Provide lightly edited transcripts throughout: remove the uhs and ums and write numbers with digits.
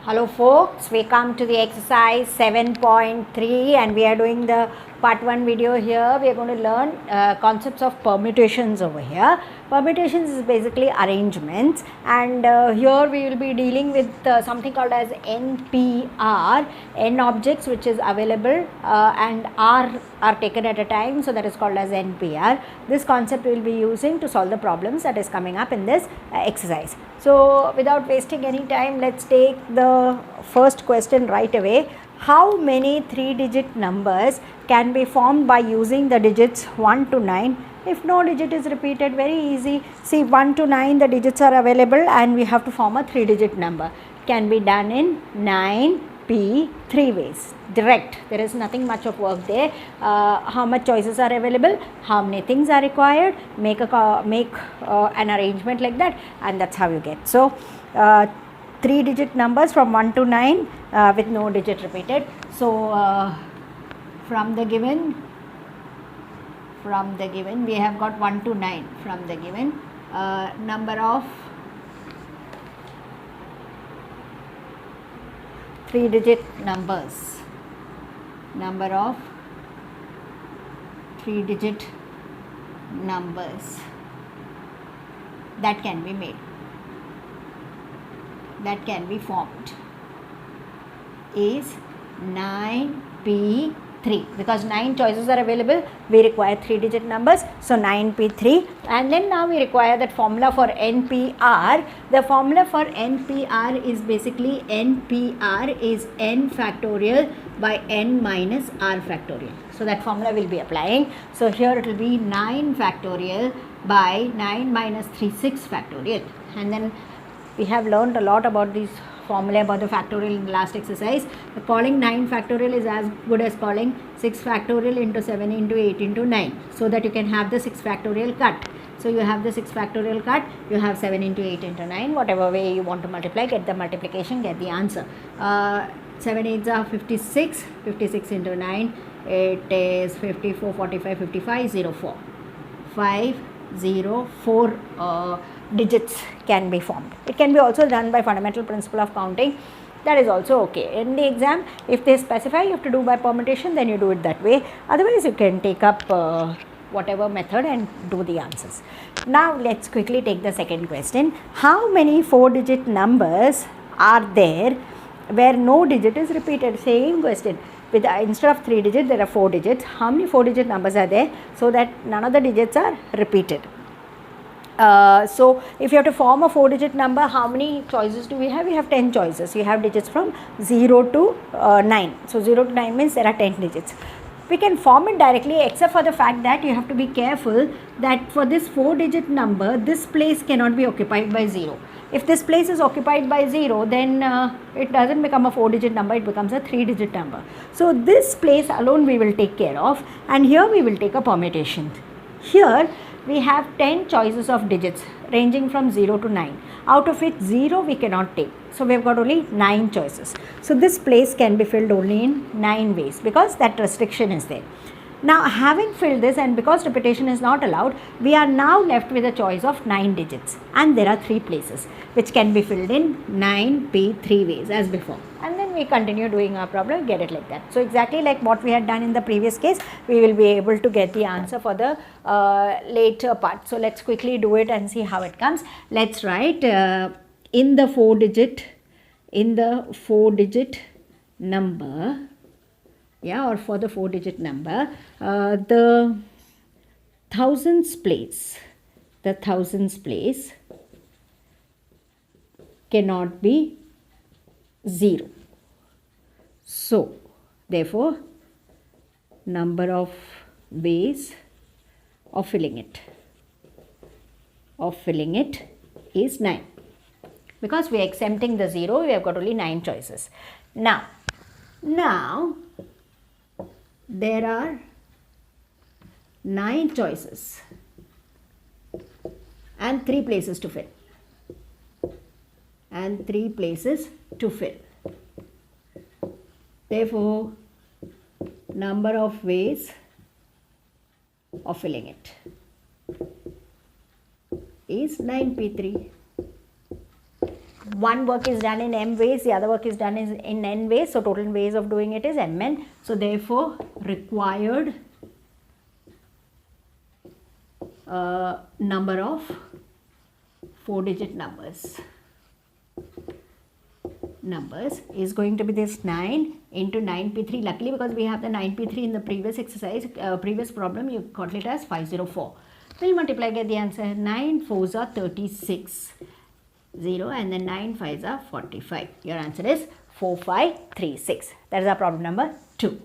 Hello folks, we come to the exercise 7.3 and we are doing the part 1 video here. We are going to learn concepts of permutations over here. Permutations is basically arrangements, and here we will be dealing with something called as NPR, N objects which is available and R are taken at a time, so that is called as NPR. This concept we will be using to solve the problems that is coming up in this exercise. So without wasting any time, let's take the first question right away. How many 3-digit numbers can be formed by using the digits 1 to 9? If no digit is repeated, very easy. See, 1 to 9 the digits are available and we have to form a 3-digit number. It can be done in 9p 3 ways. Direct. There is nothing much of work there. How much choices are available, how many things are required, make an arrangement like that, and that's how you get. So 3-digit numbers from 1 to 9 with no digit repeated. So from the given we have got 1 to 9 from the given. Number of 3-digit numbers, number of 3-digit numbers that can be made, that can be formed is 9p3, because 9 choices are available, we require 3-digit numbers, so 9p3. And then now we require that formula for NPR. The formula for NPR is basically NPR is n factorial by n minus r factorial. So that formula will be applying. So here it will be 9 factorial by 9 minus 3 6 factorial. And then we have learned a lot about these formula about the factorial in the last exercise. Calling 9 factorial is as good as calling 6 factorial into 7 into 8 into 9, so that you can have the 6 factorial cut. So you have the 6 factorial cut, you have 7 into 8 into 9, whatever way you want to multiply, get the multiplication, get the answer. 7 8s are 56, 56 into 9, it is 54, 45, 55, 04. 5, 0, 4 digits can be formed. It can be also done by fundamental principle of counting. That is also okay. In the exam, if they specify you have to do by permutation, then you do it that way. Otherwise, you can take up whatever method and do the answers. Now, let's quickly take the second question. How many 4-digit numbers are there where no digit is repeated? Same question. With instead of 3 digits, there are 4 digits. How many 4-digit numbers are there so that none of the digits are repeated? So if you have to form a 4-digit number, how many choices do we have? We have 10 choices. You have digits from 0 to 9. So 0 to 9 means there are 10 digits. We can form it directly, except for the fact that you have to be careful that for this 4-digit number, this place cannot be occupied by 0. If this place is occupied by 0, then it doesn't become a 4-digit number, it becomes a 3-digit number. So this place alone we will take care of, and here we will take a permutation. Here we have 10 choices of digits ranging from 0 to 9, out of which 0 we cannot take. So we have got only 9 choices. So this place can be filled only in 9 ways because that restriction is there. Now, having filled this, and because repetition is not allowed, we are now left with a choice of 9 digits, and there are 3 places which can be filled in 9p 3 ways as before. And then we continue doing our problem, get it like that. So exactly like what we had done in the previous case, we will be able to get the answer for the later part. So let's quickly do it and see how it comes. Let's write in the 4-digit number, or for the 4-digit number, the thousands place cannot be 0. So therefore number of ways of filling it is 9. Because we are exempting the 0, we have got only 9 choices. Now there are 9 choices and 3 places to fill. Therefore, number of ways of filling it is 9p3. one work is done in m ways, the other work is done in n ways, so total ways of doing it is mn. So therefore required number of 4-digit numbers is going to be this 9 into 9p3. Luckily, because we have the 9p3 in the previous exercise, previous problem, you got it as 504. We'll multiply, get the answer. 9 4s are 36, 0, and then 9 5s are 45. Your answer is 4536. That is our problem number 2.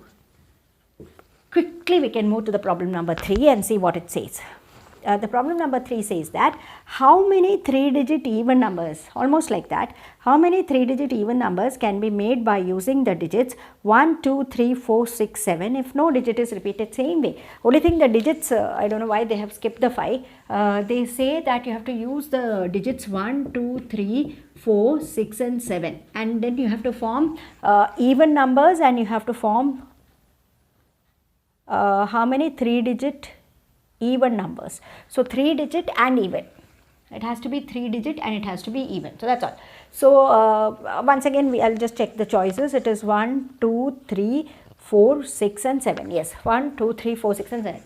Quickly we can move to the problem number 3 and see what it says. The problem number 3 says that how many 3-digit even numbers, almost like that, how many 3-digit even numbers can be made by using the digits 1, 2, 3, 4, 6, 7 if no digit is repeated same way. Only thing the digits, I don't know why they have skipped the 5. They say that you have to use the digits 1, 2, 3, 4, 6 and 7, and then you have to form even numbers, and you have to form how many 3-digit even numbers. So 3-digit and even. It has to be 3-digit and it has to be even. So that's all. So once again, I'll just check the choices. It is 1, 2, 3, 4, 6 and 7. Yes, 1, 2, 3, 4, 6 and 7.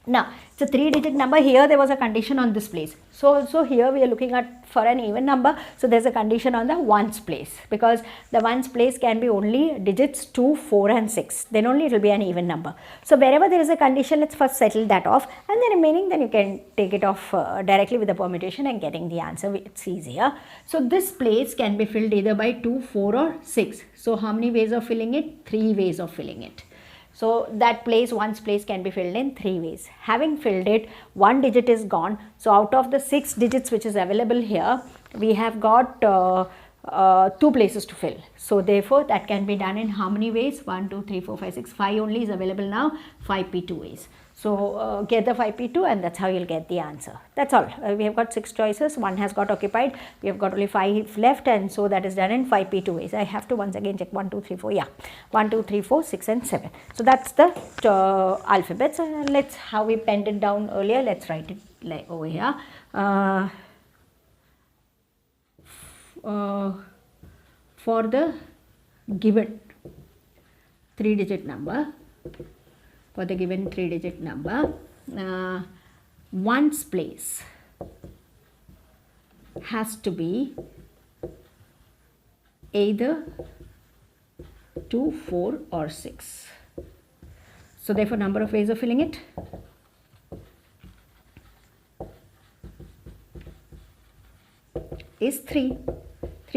Now, it's a 3-digit number. Here there was a condition on this place. So also here we are looking at for an even number. So there's a condition on the ones place, because the ones place can be only digits 2, 4 and 6. Then only it will be an even number. So wherever there is a condition, let's first settle that off, and the remaining then you can take it off directly with the permutation and getting the answer. It's easier. So this place can be filled either by 2, 4 or 6. So how many ways of filling it? 3 ways of filling it. So that place, ones place can be filled in 3 ways. Having filled it, 1 digit is gone. So out of the 6 digits which is available here, we have got 2 places to fill. So therefore that can be done in how many ways? 1, 2, 3, 4, 5, 6, 5 only is available now, 5p2 ways. So get the 5p2 and that's how you'll get the answer. That's all. We have got 6 choices, 1 has got occupied, we have got only 5 left, and so that is done in 5p2 ways. I have to once again check 1, 2, 3, 4, yeah, 1, 2, 3, 4, 6 and 7. So that's the alphabets. Let's, how we penned it down earlier, let's write it like over here. For the given 3-digit number, for the given 3-digit number, ones place has to be either 2, 4 or 6. So therefore number of ways of filling it, is 3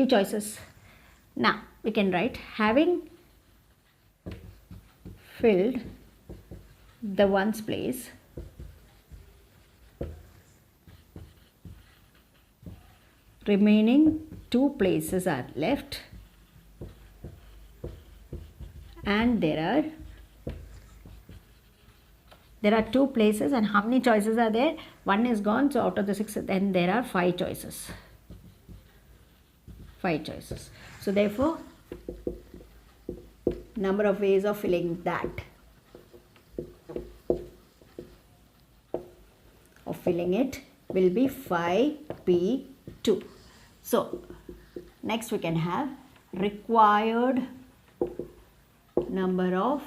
choices. Now we can write, having filled the ones place, remaining 2 places are left, and there are 2 places, and how many choices are there? 1 is gone, so out of the 6 then there are 5 choices. 5 choices. So therefore number of ways of filling that, of filling it, will be 5p2. So next we can have required number of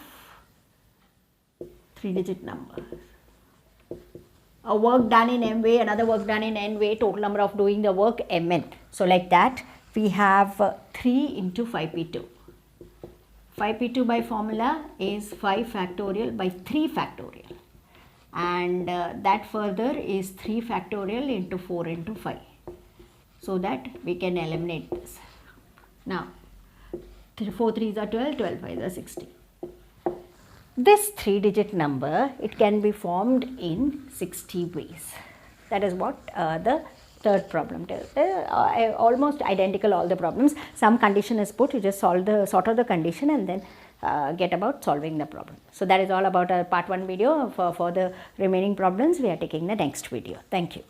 3-digit numbers. A work done in m way, another work done in n way, total number of doing the work mn. So like that we have 3 into 5p2. 5p2 by formula is 5 factorial by 3 factorial, and that further is 3 factorial into 4 into 5, so that we can eliminate this. Now 4 3s are 12, 12 5s are 16. This 3-digit number, it can be formed in 60 ways. That is what the third problem tells. Almost identical all the problems. Some condition is put, you just sort out the condition and then get about solving the problem. So that is all about our part 1 video. For the remaining problems we are taking the next video. Thank you.